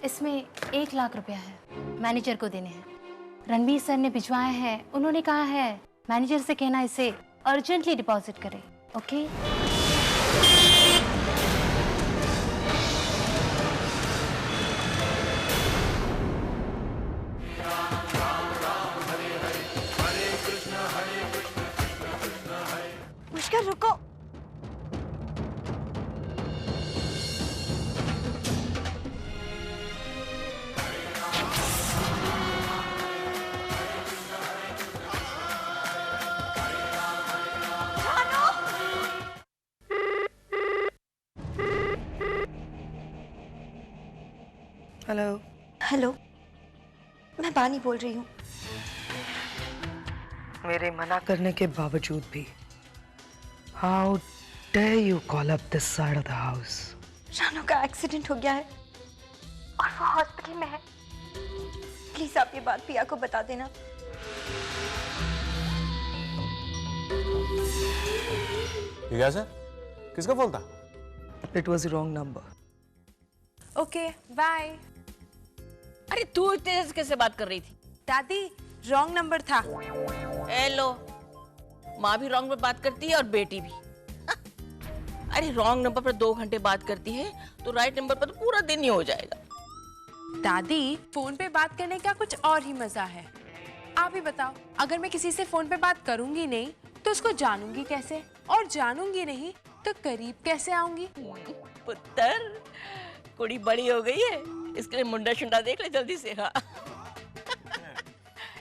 इसमें 1 लाख रुपया है, मैनेजर को देने हैं। रणवीर सर ने भिजवाए हैं, उन्होंने कहा है मैनेजर से कहना इसे अर्जेंटली डिपॉजिट करे। ओके? मुश्किल रुको। हेलो। हेलो, मैं बानी बोल रही हूँ। मेरे मना करने के बावजूद भी how dare you call up this side of the house. Ranu का एक्सीडेंट हो गया है और वो हॉस्पिटल में है। प्लीज आप ये बात पिया को बता देना। ये क्या सर? किसका फोन था? It was wrong number. Okay bye. अरे तू इतने तेज कैसे बात कर रही थी? दादी रॉन्ग नंबर था। हेलो, माँ भी रॉन्ग में बात करती है और बेटी भी। अरे रॉन्ग नंबर पर 2 घंटे बात करती है तो राइट नंबर पर तो पूरा दिन ही हो जाएगा। दादी फोन पे बात करने का कुछ और ही मजा है। आप ही बताओ, अगर मैं किसी से फोन पे बात करूंगी नहीं तो उसको जानूंगी कैसे, और जानूंगी नहीं तो करीब कैसे आऊंगी? पुत्र, कुड़ी बड़ी हो गई है, इसके लिए मुंडा शुंडा देख ले जल्दी से। हाँ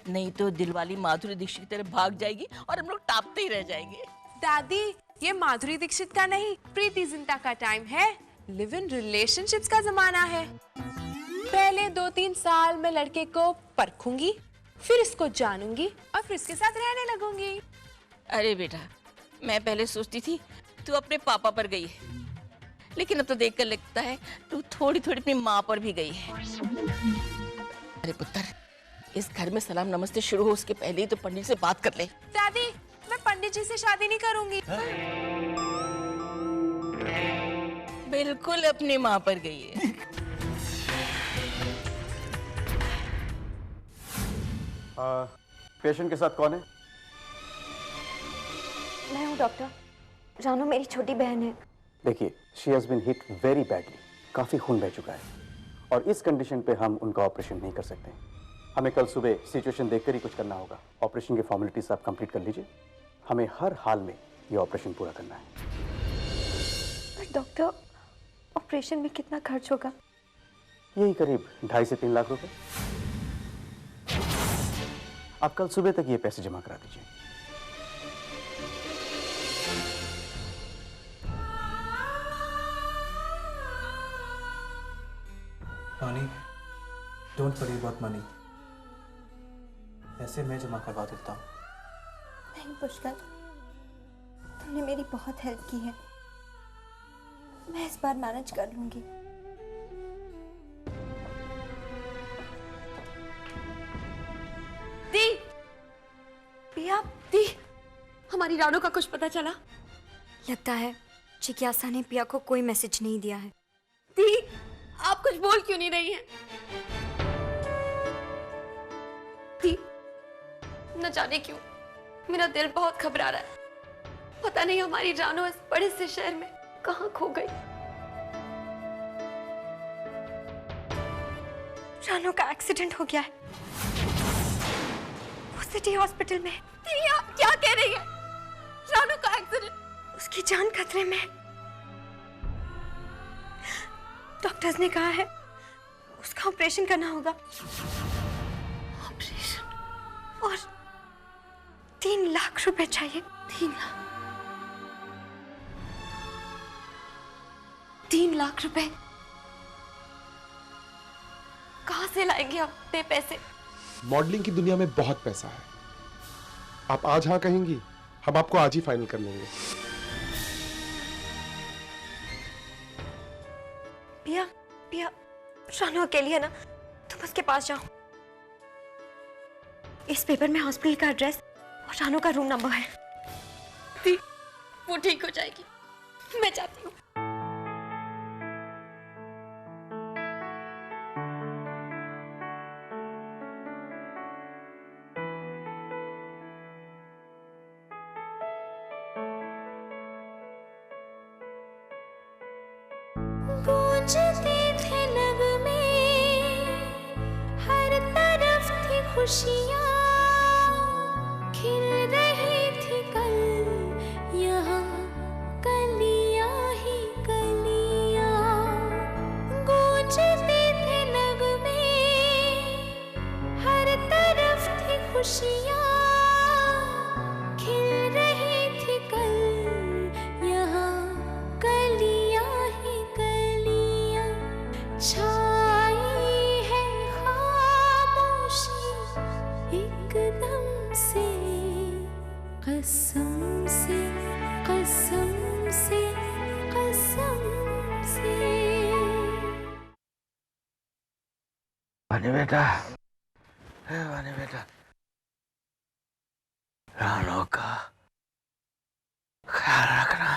नहीं तो दिलवाली माधुरी दीक्षित की तरह भाग जाएगी और हम लोग टापते ही रह जाएंगे। दादी ये माधुरी दीक्षित का नहीं, प्रीति जिंटा का टाइम है। लिव इन रिलेशनशिप्स का जमाना है। पहले 2-3 साल में लड़के को परखूंगी, फिर इसको जानूंगी और फिर इसके साथ रहने लगूंगी। अरे बेटा, मैं पहले सोचती थी तू अपने पापा पर गई है, लेकिन अब तो देखकर लगता है तू थोड़ी थोड़ी अपनी माँ पर भी गई है। अरे पुत्र, इस घर में सलाम नमस्ते शुरू हो उसके पहले ही तो पंडित से बात कर ले। दादी मैं पंडित जी से शादी नहीं करूंगी। बिल्कुल अपनी माँ पर गई है। पेशेंट के साथ कौन है? मैं हूँ डॉक्टर। रानू मेरी छोटी बहन है। देखिए, she has been hit very badly, काफी खून बह चुका है और इस कंडीशन पे हम उनका ऑपरेशन नहीं कर सकते। हमें कल सुबह सिचुएशन देखकर ही कुछ करना होगा। ऑपरेशन की फॉर्मेलिटीज आप कंप्लीट कर लीजिए, हमें हर हाल में ये ऑपरेशन पूरा करना है। पर डॉक्टर, ऑपरेशन में कितना खर्च होगा? यही करीब 2.5 से 3 लाख रुपए। आप कल सुबह तक ये पैसे जमा करा दीजिए। Money, don't worry about money, ऐसे मैं जमा करवा देता हूँ। नहीं पुष्कर, तुमने मेरी बहुत हेल्प की है। मैं इस बार मैनेज कर लूंगी। दी, पिया, दी, हमारी रानू का कुछ पता चला? लगता है जिज्ञासा ने पिया को कोई मैसेज नहीं दिया है। दी, आप कुछ बोल क्यों नहीं रही हैं? दी, न जाने क्यों मेरा दिल बहुत घबरा रहा है। पता नहीं हमारी रानू इस बड़े से शहर में कहाँ खो गई। रानू का एक्सीडेंट हो गया है, वो सिटी हॉस्पिटल में है। दी, आप क्या कह रही हैं? रानू का एक्सीडेंट? उसकी जान खतरे में है। डॉक्टर्स ने कहा है उसका ऑपरेशन करना होगा। ऑपरेशन? और 3 लाख रुपए चाहिए। 3 लाख? 3 लाख रुपए कहाँ से लाएंगे हम इतने पैसे? मॉडलिंग की दुनिया में बहुत पैसा है। आप आज हाँ कहेंगी, हम आपको आज ही फाइनल कर लेंगे। पिया, पिया, रानू अकेली है ना, तुम उसके पास जाओ। इस पेपर में हॉस्पिटल का एड्रेस और रानू का रूम नंबर है। दी, वो ठीक हो जाएगी, मैं जाती हूँ। गूंजते थे नगमे, हर तरफ थी खुशियाँ, खिल रही थी कल यहाँ कलियाँ ही कलियाँ। गूंजते थे नगमे, हर तरफ थी खुशियाँ, खिल रही थी कल यहाँ कलियाँ ही कलियाँ। छाई है खामोशी एकदम से, कसम से कसम से कसम से। वानी बेटा, वानी बेटा, रानो का ख्याल रखना।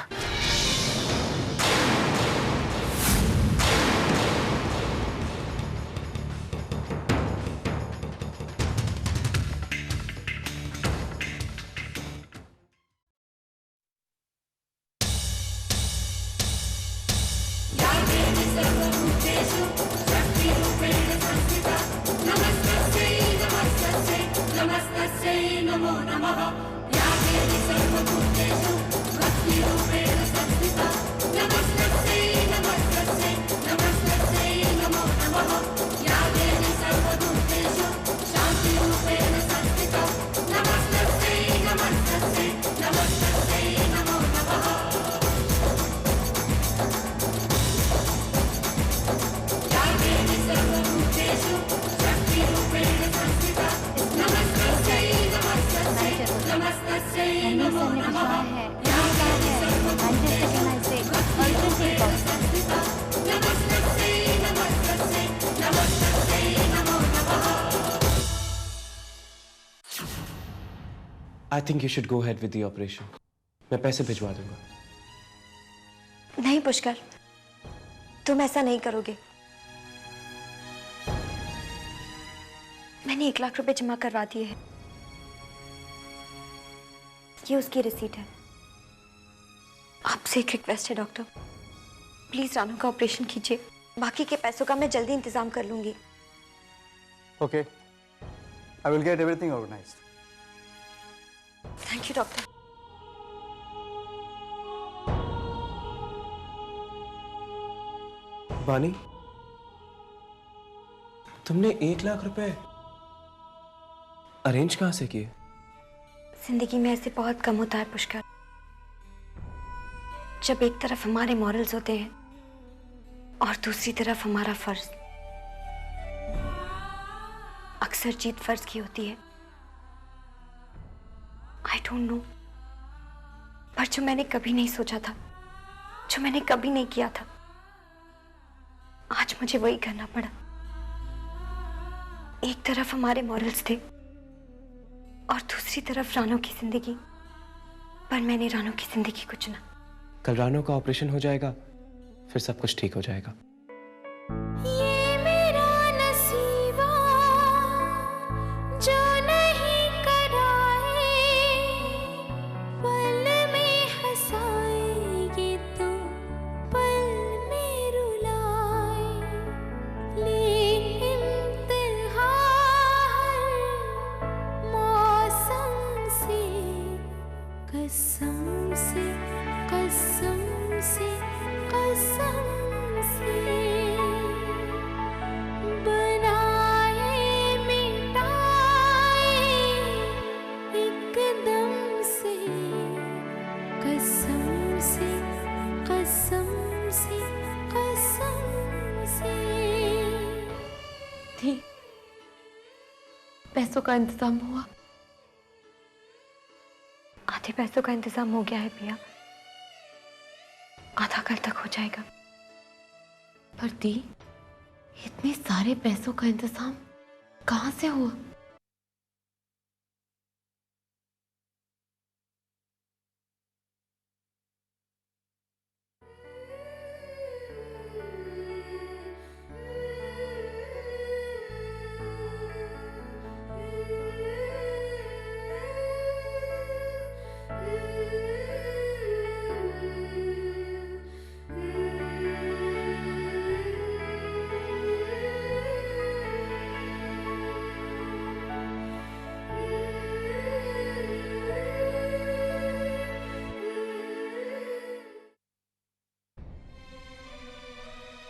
I think you should go ahead with the operation. मैं पैसे भिजवा दूंगा। नहीं पुष्कर, तुम ऐसा नहीं करोगे। मैंने 1 लाख रुपए जमा करवा दिए हैं। ये उसकी रिसीट है। आपसे एक रिक्वेस्ट है डॉक्टर, प्लीज रानू का ऑपरेशन कीजिए। बाकी के पैसों का मैं जल्दी इंतजाम कर लूंगी। Okay, I will get everything organized. Thank you doctor. बानी, तुमने 1 लाख रुपए अरेंज कहां से किए? जिंदगी में ऐसे बहुत कम होता है पुष्कर, जब एक तरफ हमारे मॉरल्स होते हैं और दूसरी तरफ हमारा फर्ज। अक्सर जीत फर्ज की होती है। आई डोंट नो, पर जो मैंने कभी नहीं सोचा था, जो मैंने कभी नहीं किया था, आज मुझे वही करना पड़ा। एक तरफ हमारे मॉरल्स थे और दूसरी तरफ रानो की जिंदगी, पर मैंने रानो की जिंदगी को चुना। कल रानो का ऑपरेशन हो जाएगा, फिर सब कुछ ठीक हो जाएगा। ये मेरा नसीबा जो नहीं कराए, पल में हंसाएगी तो पल में रुलाए। ले इम्तिहान मौसम से, कसम से कसम से कसम से। बनाए मिटाए एकदम से, कसम से कसम से कसम से। थी पैसों का इंतजाम हुआ? आधे पैसों का इंतजाम हो गया है पिया, आधा कल तक हो जाएगा। पर दी, इतने सारे पैसों का इंतजाम कहां से हुआ?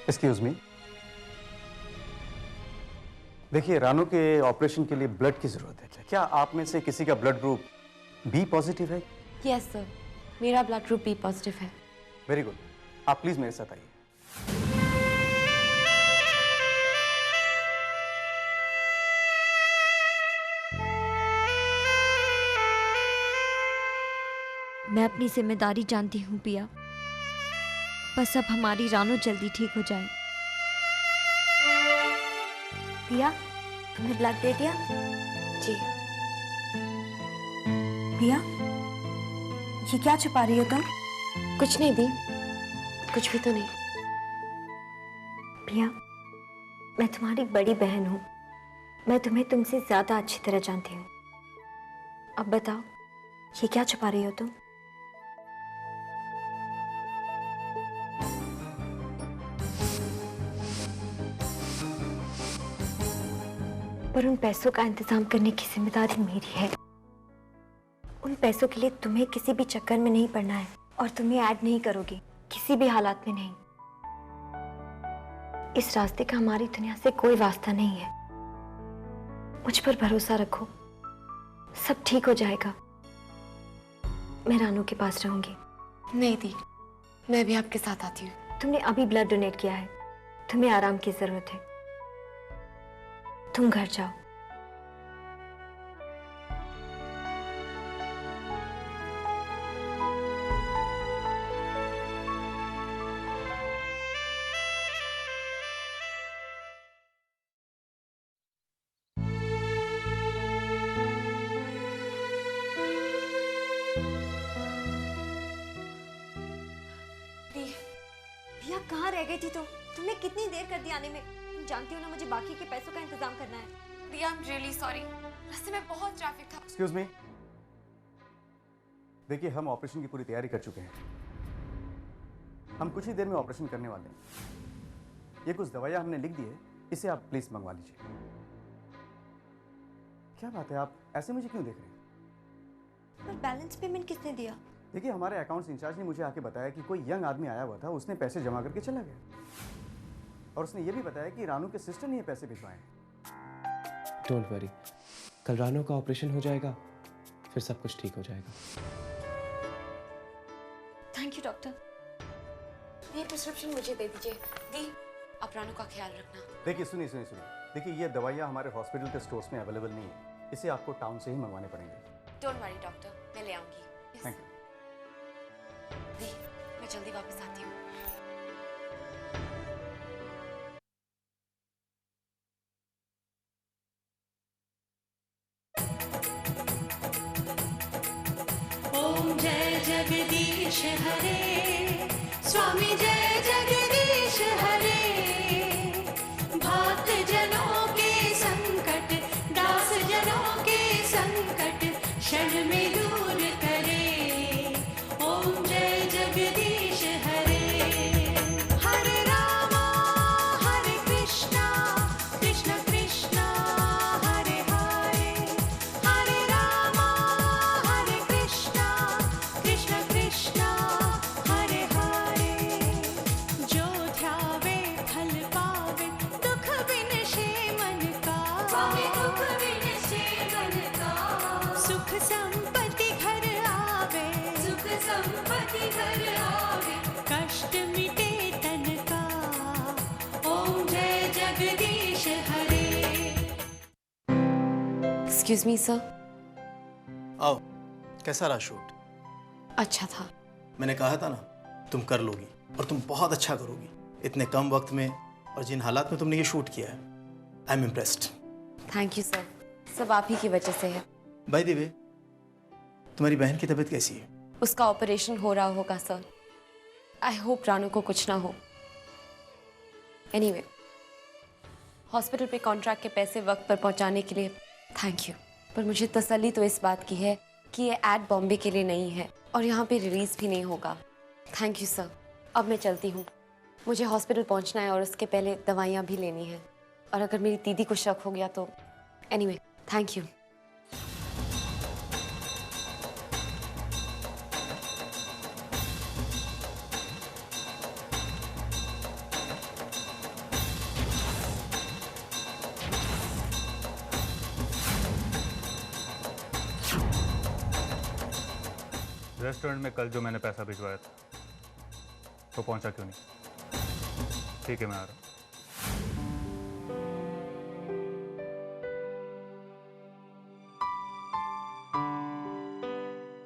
एक्सक्यूज मी, देखिए रानू के ऑपरेशन के लिए ब्लड की जरूरत है। क्या आप में से किसी का ब्लड ग्रुप बी पॉजिटिव है? यस सर, मेरा ब्लड ग्रुप बी पॉजिटिव है। वेरी गुड, आप प्लीज मेरे साथ आइए। मैं अपनी जिम्मेदारी जानती हूँ पिया, बस अब हमारी रानू जल्दी ठीक हो जाए। पिया, तुमने ब्लड दे दिया? जी। पिया, ये क्या छुपा रही हो तुम? कुछ नहीं दी, कुछ भी तो नहीं। पिया, मैं तुम्हारी बड़ी बहन हूँ, मैं तुम्हें तुमसे ज्यादा अच्छी तरह जानती हूँ। अब बताओ, ये क्या छुपा रही हो तुम? पर उन पैसों का इंतजाम करने की जिम्मेदारी मेरी है। उन पैसों के लिए तुम्हें किसी भी चक्कर में नहीं पड़ना है और तुम्हें ऐड नहीं करोगी, किसी भी हालात में नहीं। इस रास्ते का हमारी दुनिया से कोई वास्ता नहीं है। मुझ पर भरोसा रखो, सब ठीक हो जाएगा। मैं रानू के पास रहूंगी। नहीं दी, मैं भी आपके साथ आती हूँ। तुमने अभी ब्लड डोनेट किया है, तुम्हें आराम की जरूरत है। तुम घर जाओ। भैया कहाँ रह गई थी तुम? तुमने कितनी देर कर दी आने में? तुम जानती हो ना मुझे बाकी के पैसों का इंतजाम करना है। आई एम रियली सॉरी, रास्ते में बहुत ट्रैफिक था। एक्सक्यूज मी, देखिए हम ऑपरेशन की पूरी तैयारी कर चुके हैं। हम कुछ ही देर में ऑपरेशन करने वाले हैं। ये कुछ दवाइयां हमने लिख दी है, इसे आप प्लीज मंगवा लीजिए। क्या बात है, आप ऐसे मुझे क्यों देख रहे हैं? पर बैलेंस पेमेंट किसने दिया? देखिए हमारे अकाउंट्स इंचार्ज ने मुझे आके बताया कि कोई यंग आदमी आया हुआ था, उसने पैसे जमा करके चला गया और उसने ये भी बताया कि रानू के सिस्टर ने ये पैसे भिजवाए हैं। डोंट वरी, कल रानू का ऑपरेशन हो जाएगा, फिर सब कुछ ठीक हो जाएगा। Thank you doctor. ये प्रिस्क्रिप्शन मुझे दे दीजिए। दी, आप रानू का ख्याल रखना। देखिए सुनिए, देखिए ये दवाइयाँ हमारे हॉस्पिटल के स्टोर्स में अवेलेबल नहीं है, इसे आपको टाउन से ही मंगवाने पड़ेंगे। डोंट वरी डॉक्टर, मैं ले आऊंगी। Thank you. दी, मैं जल्दी वापस आती हूँ। ओम जय जगदीश हरे, स्वामी जय जगदीश हरे। भक्त जनों के संकट, दास जनों के संकट क्षण में दूर करे। ओम जय जगदीश हरे। हरे रामा हरे कृष्णा, कृष्ण कृष्णा हरे हरे। हरे रामा हरे कृष्णा, कृष्ण कृष्णा हरे हरे। जो ध्यावे फल पावे, दुख बिनशे मन का। दुख बिनशे मन का। सुख संपत्ति घर आवे, सुख संपत्ति घर आवे। कष्ट मिटे तन का। ओम जय जगदीश हरे। Excuse me sir. आओ, कैसा रहा शूट? अच्छा था। मैंने कहा था ना तुम कर लोगी और तुम बहुत अच्छा करोगी, इतने कम वक्त में और जिन हालात में तुमने ये शूट किया है। I am impressed. Thank you sir, सब आप ही की वजह से है। बाय द वे, तुम्हारी बहन की तबीयत कैसी है? उसका ऑपरेशन हो रहा होगा सर। आई होप रानू को कुछ ना हो। एनीवे, हॉस्पिटल पे कॉन्ट्रैक्ट के पैसे वक्त पर पहुंचाने के लिए थैंक यू। पर मुझे तसल्ली तो इस बात की है कि ये एड बॉम्बे के लिए नहीं है और यहाँ पे रिलीज भी नहीं होगा। Thank you sir. अब मैं चलती हूँ, मुझे हॉस्पिटल पहुँचना है और उसके पहले दवाइयाँ भी लेनी है। और अगर मेरी दीदी को शक हो गया तो एनीवे, थैंक यू। रेस्टोरेंट में कल जो मैंने पैसा भिजवाया था तो पहुंचा क्यों नहीं? ठीक है, मैं आ रहा हूँ।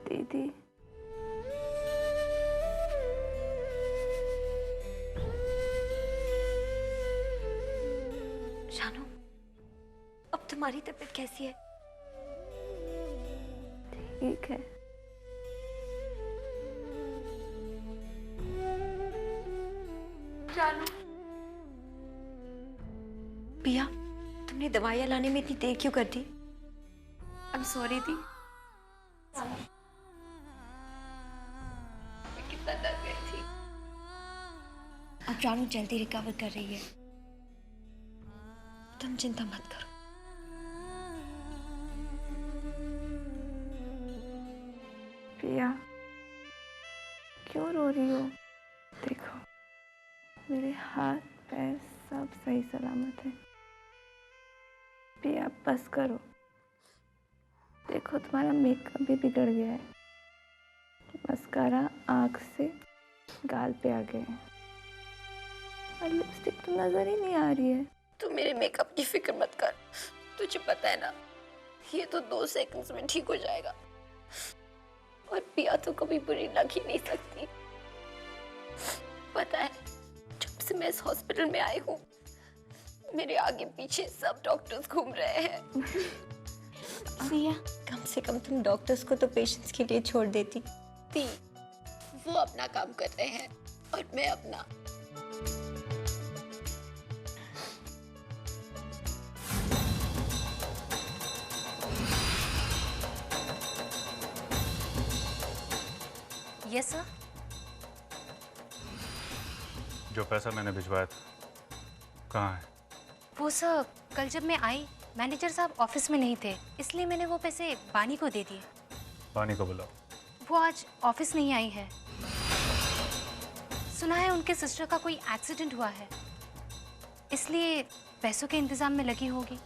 दीदी, शानू, अब तुम्हारी तबीयत कैसी है? ठीक है। शानू, पिया, तुमने दवाइयाँ लाने में इतनी देर क्यों कर दी? आई एम सॉरी दी। मैं कितना डर गई थी। अब जानू जल्दी रिकवर कर रही है, तुम चिंता मत करो। पिया, क्यों रो रही हो? देखो, मेरे हाथ पैर सब सही सलामत है। पिया, बस करो। देखो, तुम्हारा मेकअप भी बिगड़ गया है। मस्कारा आँख से गाल पे आ गए हैं और लिपस्टिक तो नजर ही नहीं आ रही है। तू मेरे मेकअप की फिक्र मत कर, तुझे पता है ना, ये तो 2 सेकंड्स में ठीक हो जाएगा। और पिया तो कभी बुरी लग ही नहीं सकती। पता है, जब से मैं इस हॉस्पिटल में आई हूँ, मेरे आगे पीछे सब डॉक्टर्स घूम रहे हैं। पिया, कम से कम तुम डॉक्टर्स को तो पेशेंट्स के लिए छोड़ देती थी। वो अपना काम कर रहे हैं और मैं अपना। Yes sir. जो पैसा मैंने भिजवाया था कहाँ है? वो सर, कल जब मैं आई मैनेजर साहब ऑफिस में नहीं थे, इसलिए मैंने वो पैसे बानी को दे दिए। बानी को बुलाओ। वो आज ऑफिस नहीं आई है। सुना है उनके सिस्टर का कोई एक्सीडेंट हुआ है, इसलिए पैसों के इंतजाम में लगी होगी।